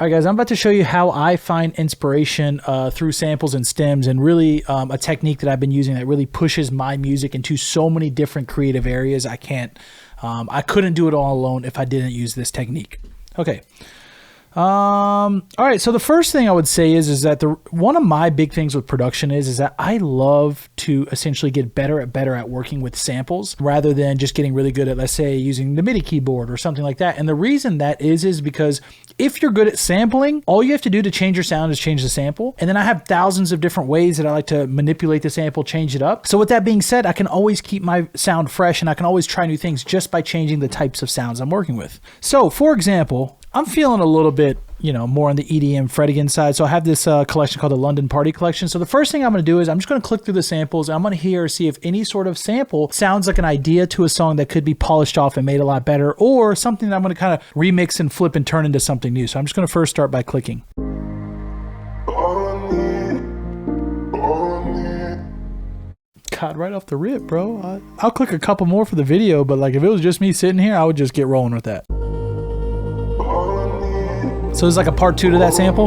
All right, guys, I'm about to show you how I find inspiration through samples and stems, and really a technique that I've been using that really pushes my music into so many different creative areas. I couldn't do it all alone if I didn't use this technique. Okay. All right. So the first thing I would say is that one of my big things with production is that I love to essentially get better at working with samples rather than just getting really good at, let's say, using the MIDI keyboard or something like that. And the reason that is because if you're good at sampling, all you have to do to change your sound is change the sample. And then I have thousands of different ways that I like to manipulate the sample, change it up. So with that being said, I can always keep my sound fresh and I can always try new things just by changing the types of sounds I'm working with. So for example, I'm feeling a little bit, more on the EDM Fredigan side. So I have this collection called the London Party Collection. So the first thing I'm going to do is I'm just going to click through the samples. And I'm going to see if any sort of sample sounds like an idea to a song that could be polished off and made a lot better, or something that I'm going to kind of remix and flip and turn into something new. So I'm just going to first start by clicking. God, right off the rip, bro. I'll click a couple more for the video, but like if it was just me sitting here, I would just get rolling with that. So there's like a part 2 to that sample.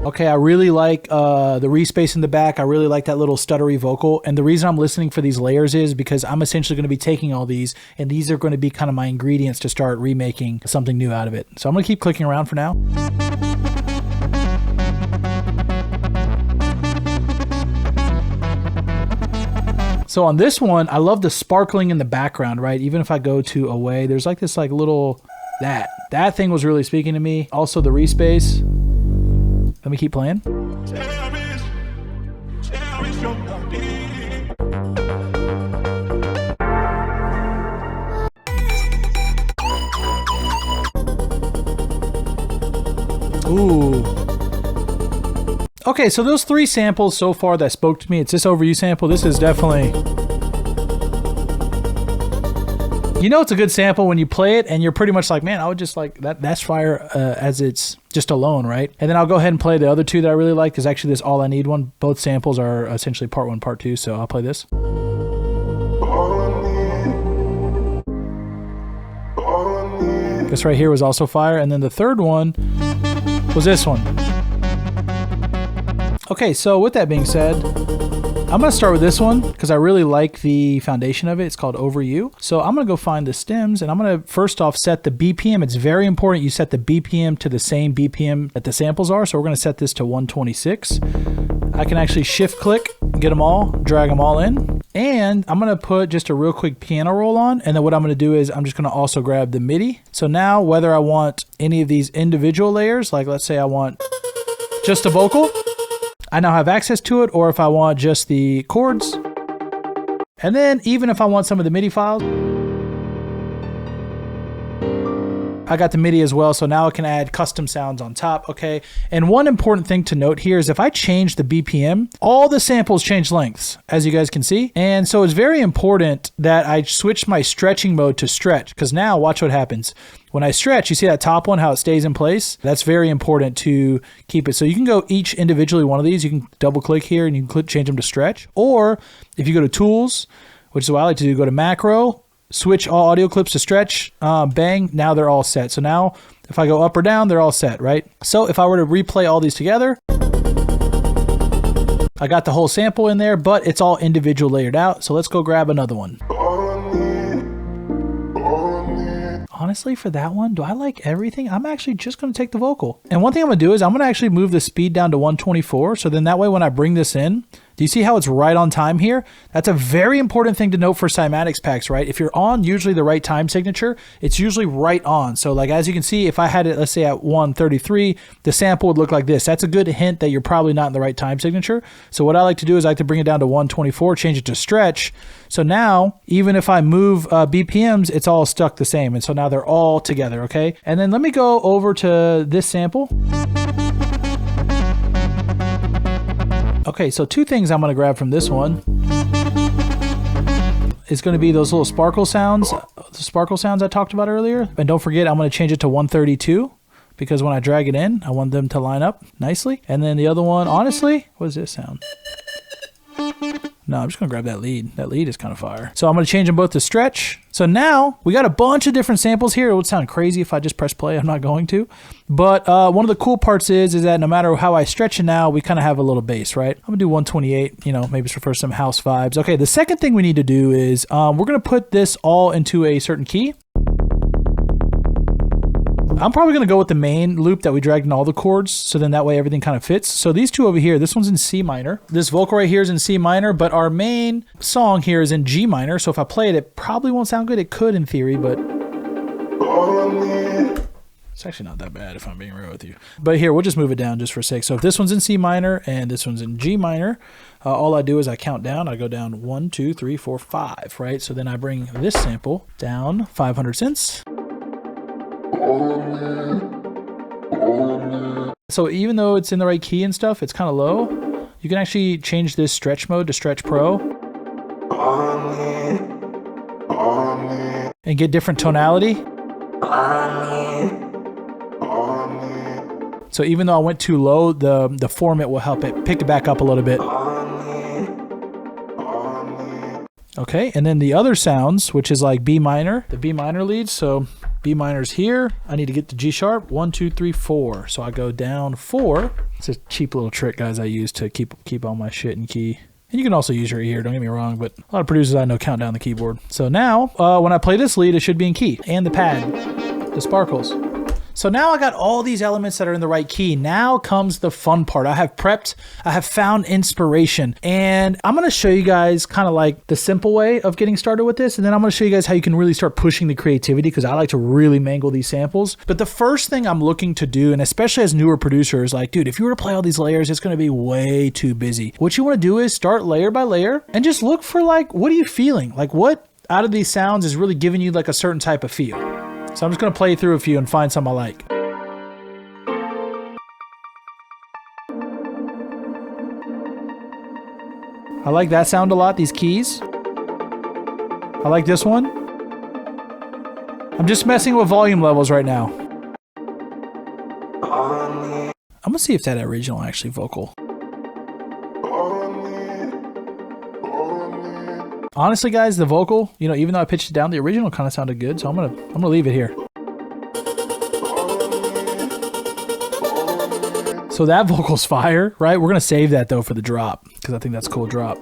Okay, I really like the respace in the back. I really like that little stuttery vocal. And the reason I'm listening for these layers is because I'm essentially going to be taking all these, and these are going to be kind of my ingredients to start remaking something new out of it. So I'm going to keep clicking around for now. So on this one, I love the sparkling in the background, right? Even if I go to away, there's like this like little, that thing was really speaking to me. Also the respace. Let me keep playing. Ooh. Okay, so those 3 samples so far that spoke to me, it's this Over You sample. This is definitely... it's a good sample when you play it and you're pretty much like, man, I would just like, that's fire as it's just alone, right? And then I'll go ahead and play the other 2 that I really like. There's actually this All I Need one. Both samples are essentially part 1, part 2, so I'll play this. This right here was also fire. And then the third one was this one. Okay, so with that being said, I'm going to start with this one because I really like the foundation of it. It's called Over You. So I'm going to go find the stems and I'm going to first off set the BPM. It's very important you set the BPM to the same BPM that the samples are. So we're going to set this to 126. I can actually shift click, get them all, drag them all in. And I'm going to put just a real quick piano roll on. And then what I'm going to do is I'm just going to also grab the MIDI. So now whether I want any of these individual layers, like let's say I want just a vocal, I now have access to it, or if I want just the chords. And then even if I want some of the MIDI files, I got the MIDI as well, so now I can add custom sounds on top, okay? And one important thing to note here is if I change the BPM, all the samples change lengths, as you guys can see. And so it's very important that I switch my stretching mode to stretch, because now watch what happens. When I stretch, you see that top one, how it stays in place? That's very important to keep it. So you can go each individually one of these. You can double click here and you can change them to stretch. Or if you go to Tools, which is what I like to do, go to Macro, switch all audio clips to stretch, bang, now they're all set. So now if I go up or down, they're all set, right? So if I were to replay all these together, I got the whole sample in there, but it's all individual layered out. So let's go grab another one. Honestly, for that one, do I like everything? I'm actually just going to take the vocal. And one thing I'm going to do is I'm going to actually move the speed down to 124. So then that way when I bring this in, do you see how it's right on time here? That's a very important thing to note for Cymatics packs, right? If you're on usually the right time signature, it's usually right on. So like as you can see, if I had it, let's say at 133, the sample would look like this. That's a good hint that you're probably not in the right time signature. So what I like to do is I like to bring it down to 124, change it to stretch. So now, even if I move BPMs, it's all stuck the same. And so now they're all together, okay? And then let me go over to this sample. Okay, so 2 things I'm going to grab from this one is going to be those little sparkle sounds, the sparkle sounds I talked about earlier. And don't forget, I'm going to change it to 132 because when I drag it in, I want them to line up nicely. And then the other one, honestly, what does this sound? No, I'm just gonna grab that lead. That lead is kind of fire. So I'm gonna change them both to stretch. So now we got a bunch of different samples here. It would sound crazy if I just press play. I'm not going to. But one of the cool parts is that no matter how I stretch it now, we kind of have a little bass, right? I'm gonna do 128, you know, maybe it's for some house vibes. Okay, the second thing we need to do is we're gonna put this all into a certain key. I'm probably going to go with the main loop that we dragged in all the chords, so then that way everything kind of fits. So these two over here, this one's in C minor. This vocal right here is in C minor, but our main song here is in G minor. So if I play it, it probably won't sound good. It could in theory, but it's actually not that bad if I'm being real with you. But here, we'll just move it down just for a sake. So if this one's in C minor and this one's in G minor, all I do is I count down. I go down 1, 2, 3, 4, 5, right? So then I bring this sample down 500 cents. So even though it's in the right key and stuff, it's kind of low. You can actually change this stretch mode to stretch pro and get different tonality. So even though I went too low, the format will help it pick it back up a little bit. Okay, and then the other sounds, which is like B minor, the B minor lead. So B minor's here. I need to get to G sharp. 1, 2, 3, 4. So I go down 4. It's a cheap little trick, guys, I use to keep all my shit in key. And you can also use your ear, don't get me wrong, but a lot of producers I know count down the keyboard. So now, when I play this lead, it should be in key. And the pad, the sparkles. So now I got all these elements that are in the right key. Now comes the fun part. I have prepped, I have found inspiration, and I'm gonna show you guys kind of like the simple way of getting started with this, and then I'm gonna show you guys how you can really start pushing the creativity, because I like to really mangle these samples. But the first thing I'm looking to do, and especially as newer producers, like, dude, if you were to play all these layers, it's gonna be way too busy. What you wanna do is start layer by layer and just look for like, what are you feeling? Like what out of these sounds is really giving you like a certain type of feel? So I'm just gonna play through a few and find some I like. I like that sound a lot, these keys. I like this one. I'm just messing with volume levels right now. I'm gonna see if that original actually vocal. Honestly, guys, the vocal, you know, even though I pitched it down, the original kind of sounded good, so I'm gonna leave it here. So that vocal's fire, right? We're gonna save that though for the drop, because I think that's a cool drop.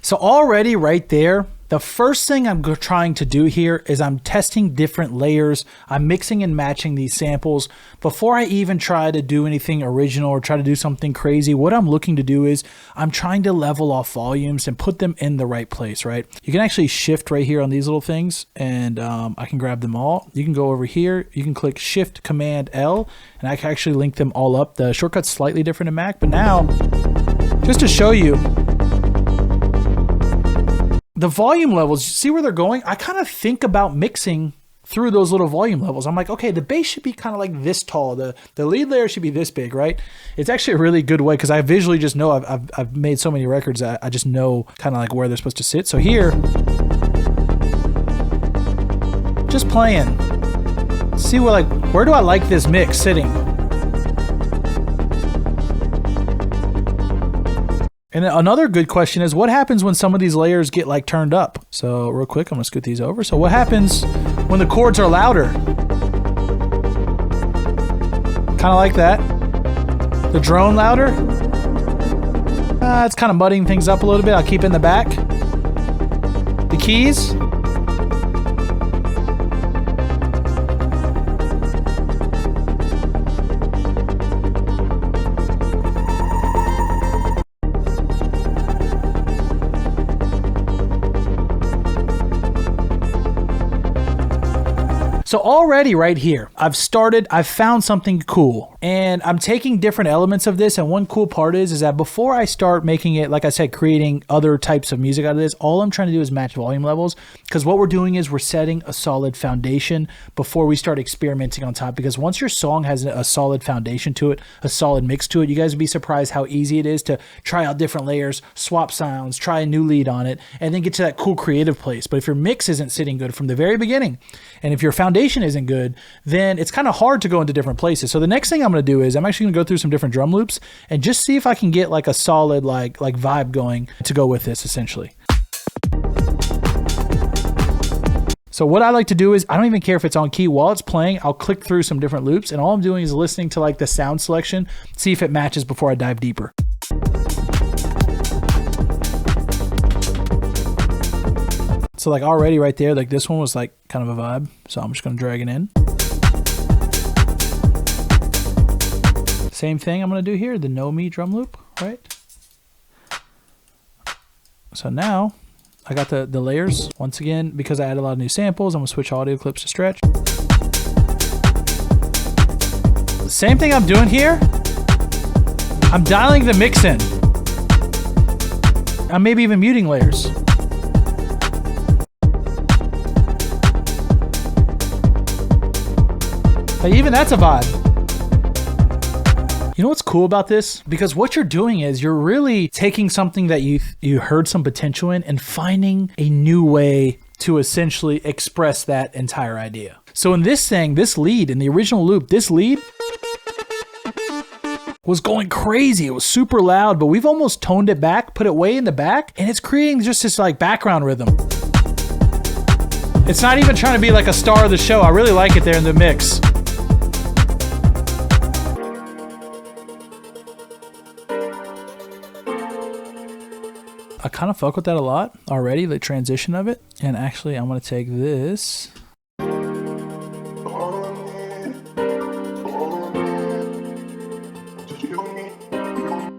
So already right there, the first thing I'm trying to do here is I'm testing different layers. I'm mixing and matching these samples. Before I even try to do anything original or try to do something crazy, what I'm looking to do is I'm trying to level off volumes and put them in the right place, right? You can actually shift right here on these little things, and I can grab them all. You can go over here, you can click Shift Command L, and I can actually link them all up. The shortcut's slightly different in Mac, but now, just to show you, the volume levels, see where they're going? I kind of think about mixing through those little volume levels. I'm like, okay, the bass should be kind of like this tall. The lead layer should be this big, right? It's actually a really good way, because I visually just know I've made so many records that I just know kind of like where they're supposed to sit. So here, just playing. See where do I like this mix sitting? And another good question is, what happens when some of these layers get like turned up? So real quick, I'm gonna scoot these over. So what happens when the chords are louder? Kind of like that. The drone louder. It's kind of muddying things up a little bit. I'll keep it in the back. The keys. So already right here, I've found something cool. And I'm taking different elements of this, and one cool part is that before I start making it, like I said, creating other types of music out of this, all I'm trying to do is match volume levels, because what we're doing is we're setting a solid foundation before we start experimenting on top. Because once your song has a solid foundation to it, a solid mix to it, you guys would be surprised how easy it is to try out different layers, swap sounds, try a new lead on it, and then get to that cool creative place. But if your mix isn't sitting good from the very beginning, and if your foundation isn't good, then it's kind of hard to go into different places. So the next thing I'm going to do is I'm actually going to go through some different drum loops and just see if I can get like a solid like vibe going to go with this essentially. So what I like to do is I don't even care if it's on key. While it's playing, I'll click through some different loops, and all I'm doing is listening to like the sound selection, see if it matches before I dive deeper. So like already right there, like this one was like kind of a vibe. So I'm just going to drag it in. Same thing I'm going to do here, the Know Me drum loop, right? So now I got the layers. Once again, because I added a lot of new samples, I'm going to switch audio clips to stretch. The same thing I'm doing here, I'm dialing the mix in. I'm maybe even muting layers. But even that's a vibe. You know what's cool about this? Because what you're doing is you're really taking something that you heard some potential in and finding a new way to essentially express that entire idea. So in this thing, this lead, in the original loop, this lead was going crazy. It was super loud, but we've almost toned it back, put it way in the back, and it's creating just this like background rhythm. It's not even trying to be like a star of the show. I really like it there in the mix. I kind of fuck with that a lot already, the transition of it. And actually, I'm going to take this.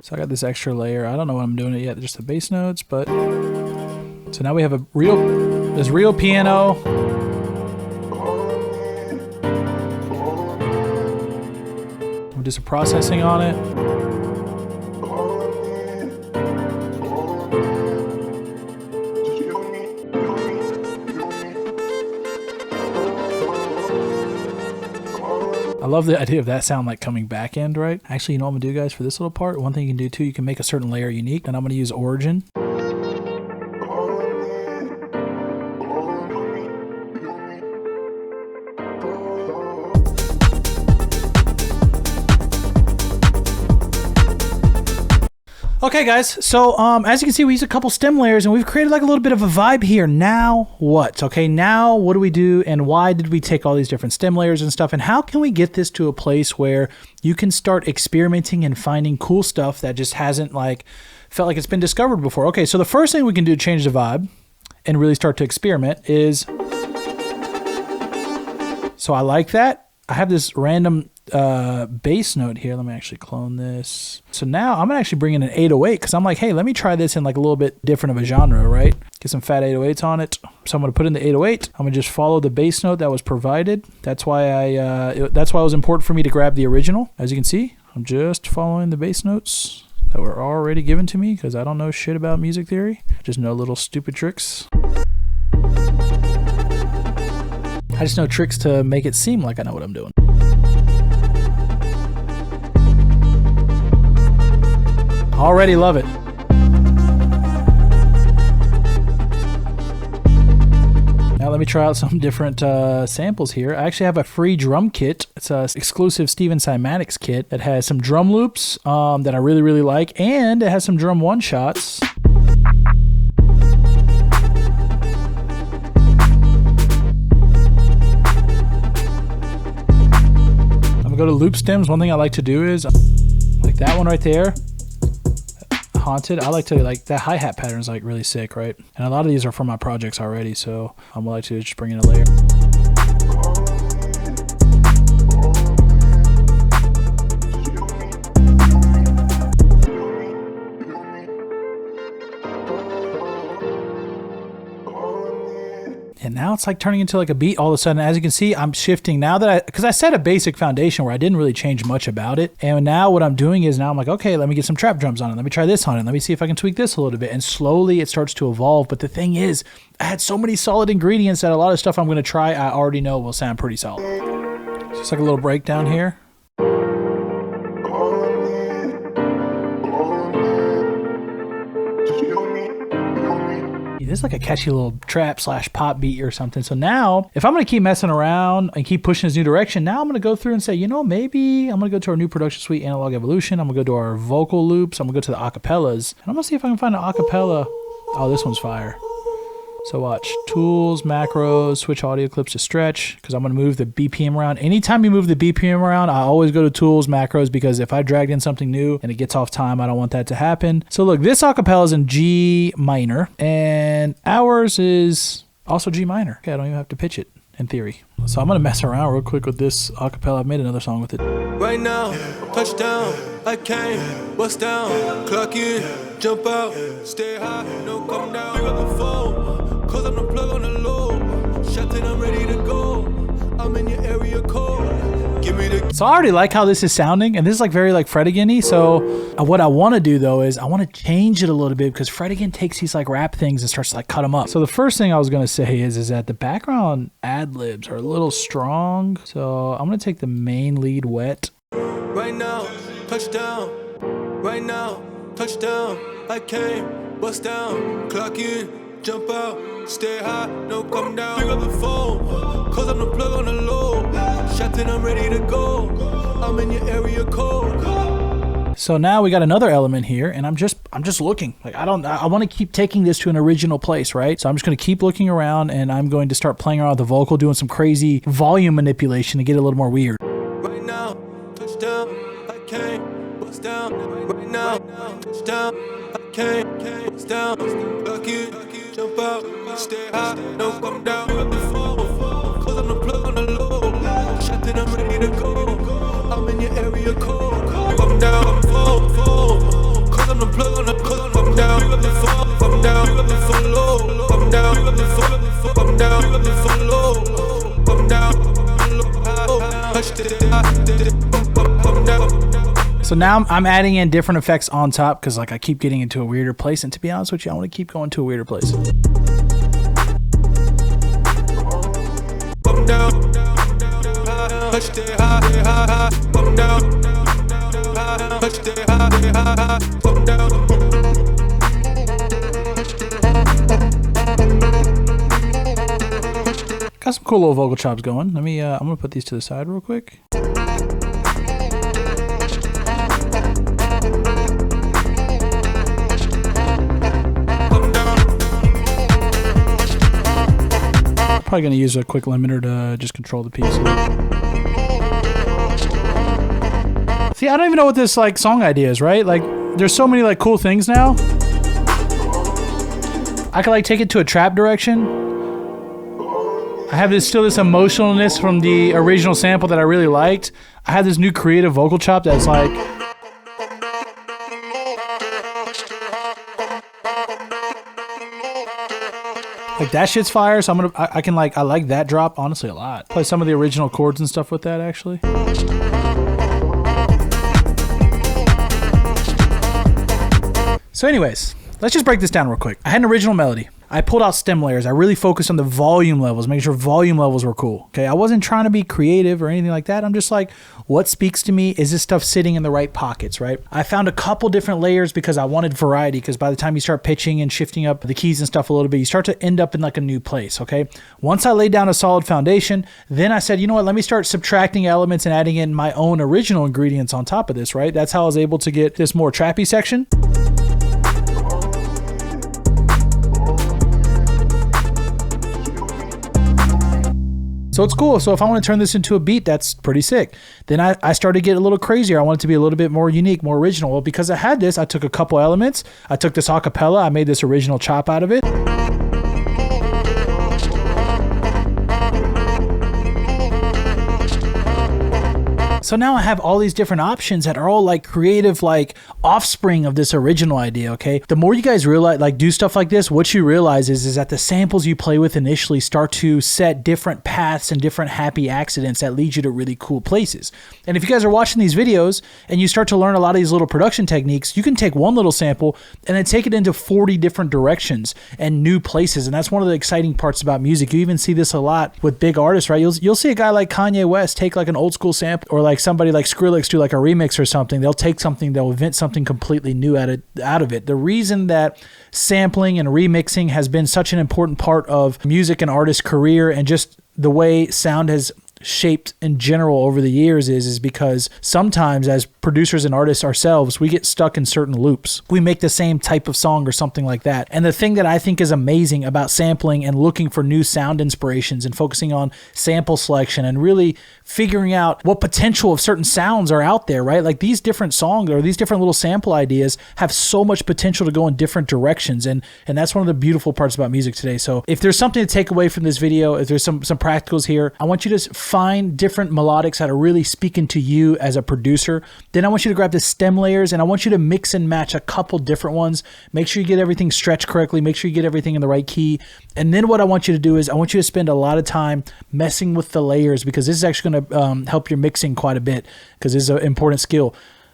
So I got this extra layer. I don't know what I'm doing it yet, just the bass notes, but... So now we have this real piano. We'll do some processing on it. I love the idea of that sound like coming back end, right? Actually, you know what I'm gonna do, guys, for this little part? One thing you can do too, you can make a certain layer unique, and I'm gonna use origin. Okay guys, so as you can see, we used a couple stem layers and we've created like a little bit of a vibe here. Now what? Okay, now what do we do, and why did we take all these different stem layers and stuff, and how can we get this to a place where you can start experimenting and finding cool stuff that just hasn't like felt like it's been discovered before? Okay, so the first thing we can do to change the vibe and really start to experiment is, so I like that. I have this random bass note here. Let me actually clone this. So now I'm gonna actually bring in an 808 because I'm like, hey, let me try this in like a little bit different of a genre, right? Get some fat 808s on it. So I'm gonna put in the 808. I'm gonna just follow the bass note that was provided. That's why that's why it was important for me to grab the original. As you can see, I'm just following the bass notes that were already given to me because I don't know shit about music theory. Just know little stupid tricks. I just know tricks to make it seem like I know what I'm doing. Already love it. Now let me try out some different samples here. I actually have a free drum kit. It's an exclusive Cymatics kit that has some drum loops that I really, really like, and it has some drum one-shots. I'm gonna go to loop stems. One thing I like to do is, like that one right there, Haunted. I like to, like, that hi-hat pattern is like really sick, right? And a lot of these are from my projects already, so I'm like to just bring in a layer. And now it's like turning into like a beat all of a sudden. As you can see, I'm shifting now that because I set a basic foundation where I didn't really change much about it. And now what I'm doing is now I'm like, okay, let me get some trap drums on it. Let me try this on it. Let me see if I can tweak this a little bit. And slowly it starts to evolve. But the thing is, I had so many solid ingredients that a lot of stuff I'm going to try, I already know will sound pretty solid. Just like a little breakdown here. This is like a catchy little trap / pop beat or something. So now if I'm going to keep messing around and keep pushing this new direction, now I'm going to go through and say, you know, maybe I'm going to go to our new production suite, Analog Evolution. I'm going to go to our vocal loops. I'm going to go to the acapellas. And I'm going to see if I can find an acapella. Oh, this one's fire. So watch, tools, macros, switch audio clips to stretch, because I'm going to move the BPM around. Anytime you move the BPM around, I always go to tools, macros, because if I dragged in something new and it gets off time, I don't want that to happen. So look, this acapella is in G minor, and ours is also G minor. Okay, I don't even have to pitch it in theory. So I'm going to mess around real quick with this acapella. I've made another song with it. Right now, touchdown, I came, bust down, clock in, jump out, stay high, no come down, pick up the phone, cause I'm the plug on the low, shut it, I'm ready to go, I'm in your area code, give me the... So I already like how this is sounding, and this is like very like Fredigan-y. So what I want to do though is I want to change it a little bit, because Fredigan takes these like rap things and starts to like cut them up. So the first thing I was going to say is that the background ad-libs are a little strong. So I'm going to take the main lead wet. Right now, touchdown, right now, touchdown, I came, bust down, clock in, jump out, stay high, no come down, pick up the phone, cause I'm the plug on the low, shot it, I'm ready to go, I'm in your area code. So now we got another element here, and I'm just looking. Like I want to keep taking this to an original place, right? So I'm just going to keep looking around, and I'm going to start playing around with the vocal, doing some crazy volume manipulation to get it a little more weird. Right now, touchdown, I came, bust down, right now, touchdown, I came, bust down, clock in, jump out, stay high, no come down, pick up the phone, cause I'm the plug on the low, shot it, I'm ready to go, I'm in your area code, come down, cause I'm the plug on the code, come down, pick up the phone, come down, pick up the phone low, come down, pick up the phone, come down, pick up the phone low, come down, touch it, come down. So now I'm adding in different effects on top, because like I keep getting into a weirder place, and to be honest with you, I want to keep going to a weirder place. Come down, touch it high, come down, touch it high, come down. Got some cool little vocal chops going. Let me I'm gonna put these to the side real quick. Probably gonna use a quick limiter to just control the piece. See, I don't even know what this like song idea is, right? Like, there's so many like cool things now. I could like take it to a trap direction. I have this emotionalness from the original sample that I really liked. I have this new creative vocal chop that's like. Like that shit's fire, so I like that drop honestly a lot. Play some of the original chords and stuff with that actually. So anyways, let's just break this down real quick. I had an original melody. I pulled out stem layers. I really focused on the volume levels, making sure volume levels were cool. Okay, I wasn't trying to be creative or anything like that. I'm just like, what speaks to me? Is this stuff sitting in the right pockets, right? I found a couple different layers because I wanted variety, because by the time you start pitching and shifting up the keys and stuff a little bit, you start to end up in like a new place, okay? Once I laid down a solid foundation, then I said, you know what, let me start subtracting elements and adding in my own original ingredients on top of this, right? That's how I was able to get this more trappy section. So it's cool. So if I want to turn this into a beat, that's pretty sick. Then I started to get a little crazier. I want it to be a little bit more unique, more original. Well, because I had this, I took a couple elements. I took this acapella. I made this original chop out of it. So now I have all these different options that are all like creative, like offspring of this original idea, okay? The more you guys realize, like do stuff like this, what you realize is that the samples you play with initially start to set different paths and different happy accidents that lead you to really cool places. And if you guys are watching these videos and you start to learn a lot of these little production techniques, you can take one little sample and then take it into 40 different directions and new places. And that's one of the exciting parts about music. You even see this a lot with big artists, right? You'll see a guy like Kanye West take like an old school sample, or like somebody like Skrillex do like a remix or something. They'll take something, they'll invent something completely new out of it. The reason that sampling and remixing has been such an important part of music and artist career, and just the way sound has shaped in general over the years is because sometimes as producers and artists ourselves, we get stuck in certain loops. We make the same type of song or something like that. And the thing that I think is amazing about sampling and looking for new sound inspirations and focusing on sample selection and really figuring out what potential of certain sounds are out there, right? Like these different songs or these different little sample ideas have so much potential to go in different directions. And that's one of the beautiful parts about music today. So if there's something to take away from this video, if there's some practicals here, I want you to find different melodics that are really speaking to you as a producer. Then I want you to grab the stem layers and I want you to mix and match a couple different ones. Make sure you get everything stretched correctly. Make sure you get everything in the right key. And then what I want you to do is I want you to spend a lot of time messing with the layers, because this is actually going to help your mixing quite a bit, because this is an important skill.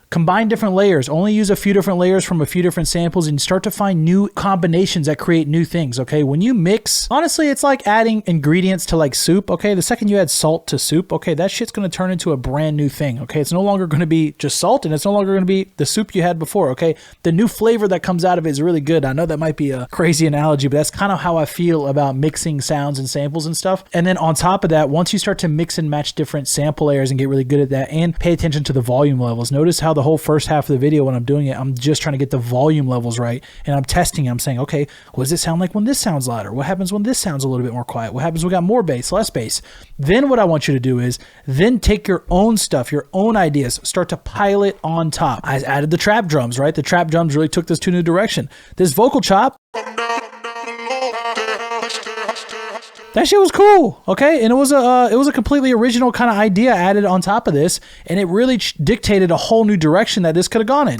Combine different layers. Only use a few different layers from a few different samples and start to find new combinations that create new things, okay? When you mix, honestly, it's like adding ingredients to like soup, okay? The second you add salt to soup, okay, that shit's going to turn into a brand new thing, okay? It's no longer going to be just salt, and it's no longer going to be the soup you had before, okay? The new flavor that comes out of it is really good. I know that might be a crazy analogy, but that's kind of how I feel about mixing sounds and samples and stuff. And then on top of that, once you start to mix and match different sample layers and get really good at that, and pay attention to the volume levels, notice how the whole first half of the video when I'm doing it, I'm just trying to get the volume levels right, and I'm testing it. I'm saying, okay, what does it sound like when this sounds louder? What happens when this sounds a little bit more quiet? What happens when we got more bass, less bass? Then what I want you to do is then take your own stuff, your own ideas, start to pile it on top. I added the trap drums, right? The trap drums really took this to a new direction. This vocal chop, that shit was cool, okay? And it was a completely original kind of idea added on top of this, and it really dictated a whole new direction that this could have gone in.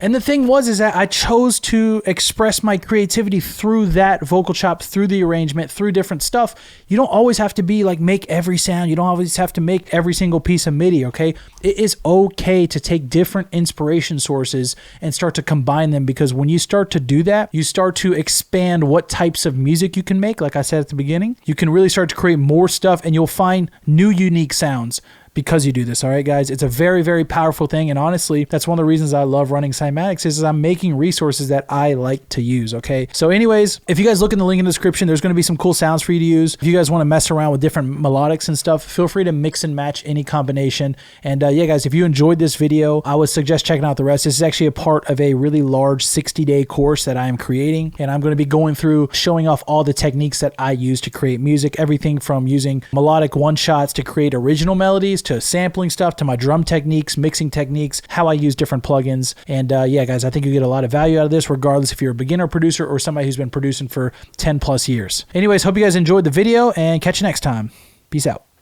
And the thing is that I chose to express my creativity through that vocal chop, through the arrangement, through different stuff. You don't always have to be like make every sound. You don't always have to make every single piece of MIDI, okay? It is okay to take different inspiration sources and start to combine them, because when you start to do that, you start to expand what types of music you can make. Like I said at the beginning, you can really start to create more stuff, and you'll find new unique sounds because you do this. All right, guys, it's a very, very powerful thing. And honestly, that's one of the reasons I love running Cymatics is I'm making resources that I like to use. Okay. So anyways, if you guys look in the link in the description, there's going to be some cool sounds for you to use. If you guys want to mess around with different melodics and stuff, feel free to mix and match any combination. And yeah, guys, if you enjoyed this video, I would suggest checking out the rest. This is actually a part of a really large 60-day course that I am creating. And I'm going to be going through showing off all the techniques that I use to create music, everything from using melodic one-shots to create original melodies, to sampling stuff, to my drum techniques, mixing techniques, how I use different plugins. And yeah, guys, I think you get a lot of value out of this, regardless if you're a beginner producer or somebody who's been producing for 10 plus years. Anyways, hope you guys enjoyed the video, and catch you next time. Peace out.